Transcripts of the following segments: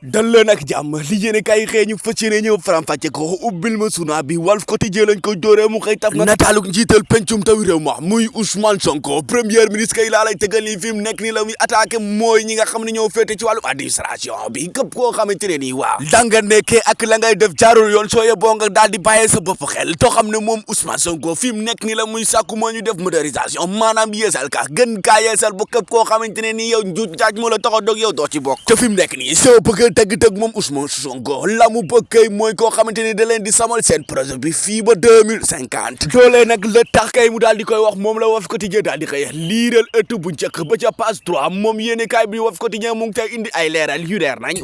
dal leen ak jàmm li yéene kay xëy ñu fas yéene ñëw faram-fàcce ko ubbil ma suna bi Walf Quotidien lañ ko dóoree mu xëy taf nataaluk njiital pencum taw réew ma muy Ousmane Sonko premier ministre kay laa lay tëggal nii fi mu nekk nii la muy attaqué mooy ñi nga xam ne ñoo féete ci wàllu administration bi képp koo xamante ne nii waaw danga nekkee ak la ngay def jaarul yoon soo yeboo nga daal di bàyyee sa bopp xel too xam ne moom Ousmane Sonko fi mu nekk nii la muy sàkku moo ñu def modernisation maanaam yeesal ka gën kaa yeesal bu képp koo xamante ne nii yow njuuj njaaj moo la tax a dog yow doo ci bokk te fi mu nekk nii soo bëgg dëgg-dëgg moom Ousmane Sonko la mu bëgg kay mooy koo xamante ni da leen di samal seen projet bi fii ba 2050 loolee nag la tax kay mu daal di koy wax moom la Walf Quotidien daal di xëy liiral ëtt bu njëkk ba ca page 3 moom yéene kaay bi Walf Quotidien mu ngi tey indi ay leeral yu leer nañ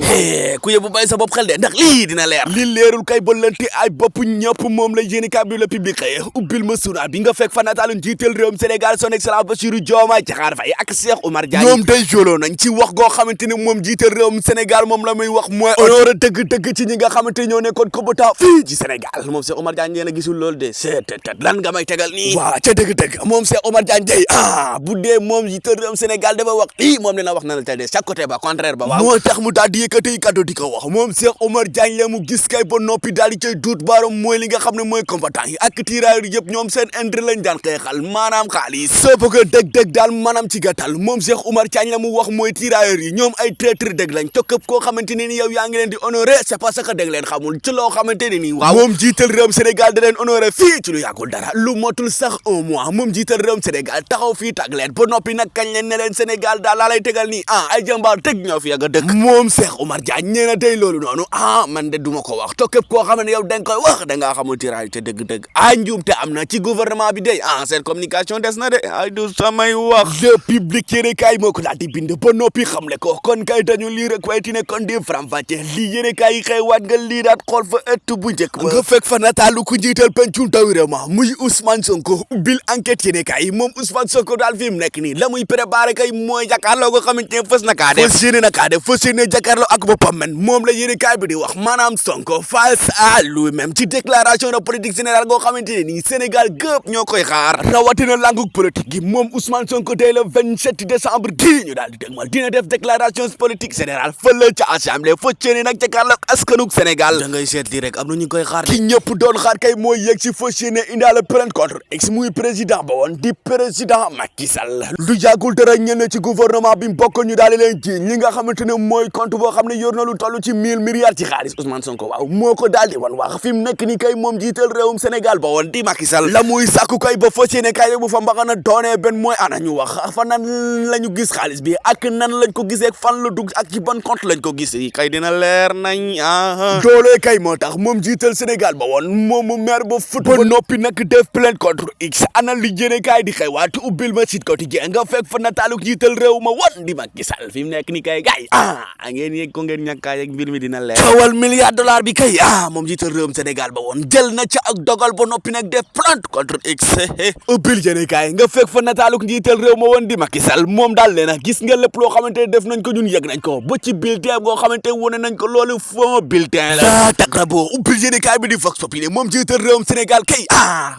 ku yóbbu bay sa bopp xel de ndax lii dina leer li leerul kay ba lante ay bopp ñëpp moom la yéene kaay bi la public xëy ubbil ma suna bi nga fekk fa nataalu njiital réewum Sénégal son excellence Bassirou Diomaye Diakhar Faye ak Cheikh Oumar Diagne ñoom day joloo nañ ci wax goo xamante ni moom njiital réewum Sénégal moom la muy wax mooy honoré dëgg-dëgg ci ñi nga xamante ñoo nekkoon combattant fii ci Sénégal moom Cheikh Oumar Diagne nee na gisul loolu de seetet lan nga may tegal nii waaw ca dëgg-dëgg moom Cheikh Oumar Diagne day bu dee moom njiital réewum Sénégal dafa wax lii moom dina wax na la tey de chaque côté ba contraire ba waaw moo tax mu daal di yëkkati kàddu di ko wax moom Cheikh Oumar Diagne la mu gis kay ba noppi daal di cay duut baaram mooy li nga xam ne mooy combattant yi ak tirailleurs yëpp ñoom seen intérêt lañ daan xeexal maanaam xaalis soo bëgg a dëgg-dëgg daal maanaam ci gàttal moom Cheikh Oumar Diagne la mu wax mooy tirailleurs yi ñoom ay traître dëgg lañ te képp koo xamante ne ni yow yaa ngi leen di honoré c'est parce que dégg leen xamul ci loo xamante ne nii waaw moom jiital réewum Sénégal da leen honoré fii ci lu yàggul dara lu motul sax un mois moom jiital réewum Sénégal taxaw fii tag leen ba noppi nag kañ leen ne leen Sénégal daal laa lay tegal nii ay jàmbaar tëg ñoo fi yàgg a dëkk moom Cheikh Oumar Diagne nee na tey loolu noonu man de duma ko wax to képp koo xam ne yow da nga koy wax da ngaa xamul tiraay te dëgg-dëgg njuumte am na ci gouvernement bi day seen communication des na de ay du samay wax le public yéene kaay moo ko daal di bind ba noppi xamle ko kon kay dañu lii rek waaye ti ne kon di faram-fàcce lii yéene kaay yi xëy waat nga lii daat xool fa ëtt bu njëkk ba nga fekk fa nataalu ku njiital pencum taw réew ma muy Ousmane Sonko ubbil enquête yéene kaay moom Ousmane Sonko daal fi mu nekk nii la muy préparé kay mooy jàkkaarloo ko xamante ne fës na kaa def fës yéene jàkkaarloo ak boppam men moom la yéene kaay bi di wax maanaam Sonko face à lui-même ci déclaration de politique générale goo xamante ne nii Sénégal gëpp ñoo koy xaar rawatina langug politique gi moom Ousmane Sonko tey le 27 décembre gii ñu daal di dégmal dina def déclaration politique générale fële ca assemblée fës yéene nag jàkkaarloo askanug Sénégal da ngay seet lii rek am na ñu koy xaar ki ñëpp doon xaar kay mooy yegg si fës yéene indaale plainte contre ex muy président ba woon di président Macky Sall lu yàggul dara ñenn ci gouvernement bi mbokk ñu daal di leen jiiñ li nga xamante ne mooy compte boo xam ne yor na lu toll ci 1000 milliards ci xaalis Ousmane Sonko waaw moo ko daal di wan wax fi mu nekk ni kay moom jiital réewum Sénégal ba woon di Macky Sall la muy sàkku kay ba fës yéene kay bu fa mbaxana doonee benn mooy ana ñu wax fa nan la ñu gis xaalis bi ak nan lañ ko gisee fan la dugg ak ci ban compte lañ ko gis kay dina leer nañ doolee kay moo tax moom jiital Sénégal ba woon moom mu maire ba fut ba noppi nag def plainte contre x ana li yéene kaay di xëy waat ubbil ma site quotidien nga fekk fa nataaluk jiital réew ma woon di Macky Sall fi mu nekk ni kay gaay ngeen yëg ko ngeen ñàkkaa yëg mbir mi dina leer tawal $1 bi kay moom jiital réewum Sénégal ba woon jël na ca ak dogal ba noppi nag def plainte contre x ubbil yéene kaay nga fekk fa nataaluk njiital réew ma woon di Macky Sall moom daal nee na gis nga lépp loo xamante ne def nañ ko ñun yëg nañ ko ba ci bulletin boo xamante wone nañ ko loolu fond bulletin la tagrabo ubbil yéene kaay bi di Vox Populi moom jiital réewum Sénégal kay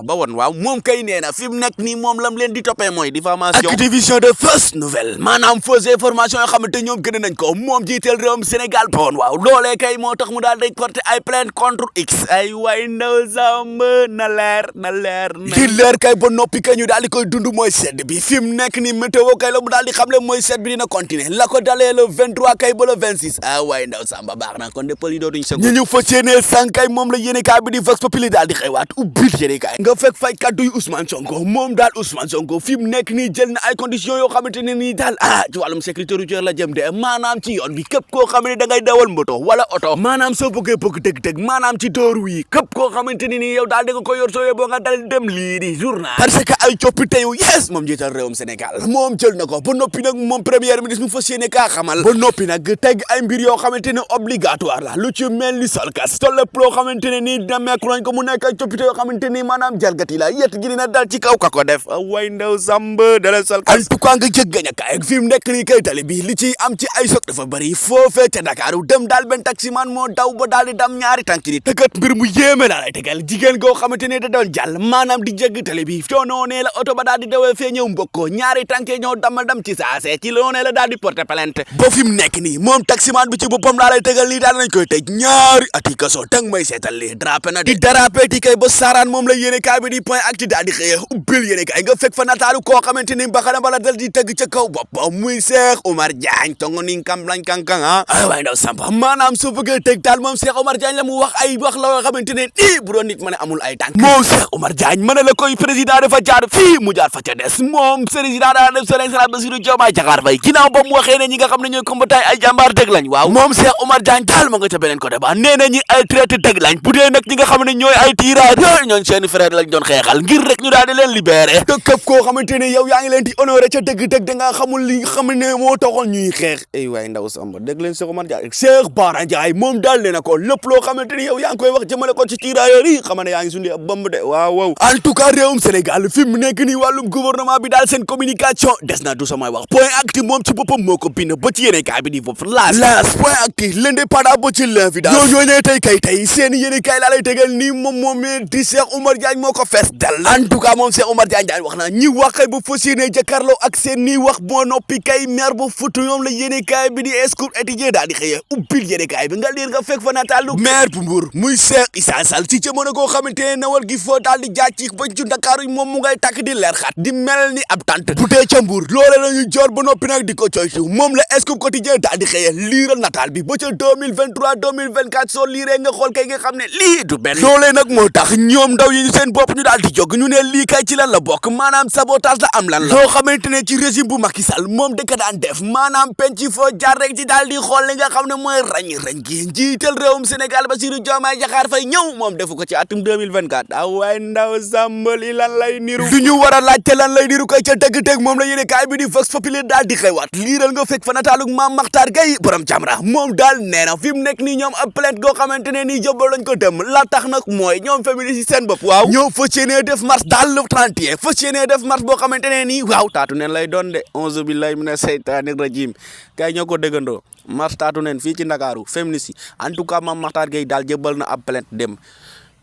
ba woon waaw moom kay nee na fi mu nekk nii moom lam leen di toppee mooy diffamation ak diffusion de fausses nouvelles maanaam fausse information yoo xamante ñoom gën nañ ko moom jiital réewum Sénégal ba woon waaw loolee kay moo tax mu daal day porter ay plainte contre x ay way ndaw samb na leer li leer kay ba noppi kay ñu daal di koy dund mooy sedd bi fi mu nekk nii météo kay la mu daal di xamle mooy sedd bi dina continuer la ko dalee le 23 kay ba le 26 way ndaw samba baax na kon de pël yi dootuñ sëg ñu fas yéeneel sànq kay moom la yéene kaay bi di Vox Populi daal di xëywaat ubbil yéene kaay nga fekk fay kaddu yu Ousmane Sonko moom daal Ousmane Sonko fi mu nekk nii jël na ay conditions yoo xamante ne nii daal ci wàllum sécurité routière la jëm de maanaam ci yoon bi képp koo xam ne da ngay dawal moto wala oto maanaam soo bëggee bëgg dëgg-dëgg maanaam ci dooru yi képp koo xamante ne nii yow daal di nga ko yor soo yeboo nga dal dem lii di journal parce que ay coppite yu yes moom jiital réewum Sénégal moom jël na ko ba noppi nag moom premier ministre mu fas yéene kaa xamal ba noppi nag teg ay mbir yoo xamante ne obligatoire la lu ci mel ni solkas te lépp loo xamante ne nii demeeku nañ ko mu nekk ay coppite yoo xamante ni maanaam jalgati la yett gi dina dal ci kaw ka ko def way ndaw samb dala solkas en tout cas nga jëg gañ a kaay fi mu nekk nii kay tali bi li ci am ci ay soog dafa bëri foofee ca Dakar dem daal benn taximan moo daw ba daal di dam ñaari tànk ni tëkkat mbir mu yéeme laa lay tegal jigéen goo xamante ne da doon jàll maanaam di jégg tali bi coonoonee la oto ba daal di dawee fee ñëw mbokkoo ñaari tànk ñoo dam ci saase ci loonee la daal di porter plainte ba fi mu nekk nii moom taximan journal bi ci boppam laa lay tegal lii daal nañ koy tëj ñaari ati kaso tang may seetal lii drapé na di drapé ti kay ba saaraan moom la yéene kaay bi di point actu daal di xëye ubbil yéene kaay nga fekk fa nataalu koo xamante ni mbaxana bala dal di tëgg ca kaw boppam muy Cheikh Oumar Diagne tongo ning kam lañ kankang ay waay ndaw samba maanaam su bëggee tëj daal moom Cheikh Oumar Diagne la mu wax ay wax la yoo xamante ne nii bu doon nit ma ne amul ay tànk moom Cheikh Oumar Diagne mën na la koy président dafa jaar fii mu jaar fa ca des moom président daa def son excellence Bassirou Diomaye Diakhar Faye ginnaaw ba mu waxee ne ñi nga xam ne ñooy combattant ay jàmbaar dëgg lañ waaw moom Cheikh Oumar Diagne daal ma nga ca beneen côté ba nee na ñi ay traité dëgg lañ bu dee nag ñi nga xam ne ñooy ay tirailleurs ñooñ seeni frère lañ doon xeexal ngir rek ñu daal di leen libéré te képp koo xamante ne yow yaa ngi leen di honoré ca dëgg-dëgg da nga xamul li nga xam ne moo taxoon ñuy xeex ay waay ndaw samba dégg leen Cheikh Oumar Diagne Cheikh Bara Ndiaye moom daal ne na ko lépp loo xamante ni yow yaa ngi koy wax jëmale ko ci tirailleurs yi xam ne yaa ngi sundi ab bomb de waaw waaw en tout cas réewum Sénégal fi mu nekk nii wàllum gouvernement bi daal seen communication des na du samay wax point actu moom ci boppam moo ko bind ba ci yéene kaay bi di foofu laas point actu l'indépendant ba ci l'infidence yooyu tey kay seen yéene kaay laa lay tegal nii moom di Cheikh Oumar Diagne moo ko fees dal en tout cas moom Cheikh Oumar Diagne daal wax na ñi wax kay bu fas yéene jàkkaarloo ak seen nii wax moo noppi kay maire bu futu ñoom la yéene kaay bi di escour étudiant daal di xëyee ubbil yéene kaay bi nga liir nga fekk fa nataalu maire bu Mbour muy Cheikh Issa Sall ci jamono koo xamante ne nawal gi foo daal di jàcc ba ci Ndakaaru moom mu ngay tàkk di leer xat di mel ni ab tante bu dee ca Mbour loole la ñu jor ba noppi nag di ko coytu moom la escour quotidien daal di xëyee liiral nataal bi ba ca 2023 2024 soo liiree nga xool kay nga xam ne lii du benn loolee nag moo tax ñoom ndaw yi ñu seen bopp ñu daal di jóg ñu ne lii kay ci lan la bokk maanaam sabotage la am lan la loo xamante ne ci régime bu Macky Sall moom dëkk daan def maanaam penc foo jaar rek ci daal di xool li nga xam ne mooy rañ gi njiital réewum Sénégal Bassirou Diomaye Diakhar Faye ñëw moom defu ko ci atum 2024 waaye ndaw sàmbali lan lay niru du ñu war a laajte lan lay niru koy ca dëgg-dëgg moom la yéene kaay bi di Vox Populi daal di xëywaat liiral nga fekk fa nataalug Mame Makhtar Gueye borom Jamra moom daal nee na fi mu nekk nii ñoom ab plainte goo xamante ne nii jëbbal lañ ko dem la tax nag mooy ñoom féministes yi seen bopp waaw ñoo fas yéenee def marche daal le 31 fas yéenee def marche boo xamante ne nii waaw taatu neen lay doon de auzu billahi mina seytaani rajim kay ñoo ko déggandoo marche taatu neen fii ci Ndakaaru féministes yi en tout cas Mame Makhtar Gueye daal jëbbal na ab plainte dem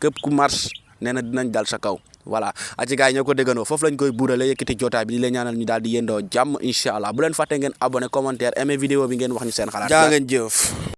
képp ku marche nee na dinañ dal sa kaw voilà aci gars yi ñoo ko déggandoo foofu lañ koy buurale yëkkati jotaay bi di leen ñaanal ñu daal di yendoo jàmm incha allah bu leen fàtte ngeen abonné commentaire aimé vidéo bi ngeen wax ñu seen xalaat jaa ngeen jëf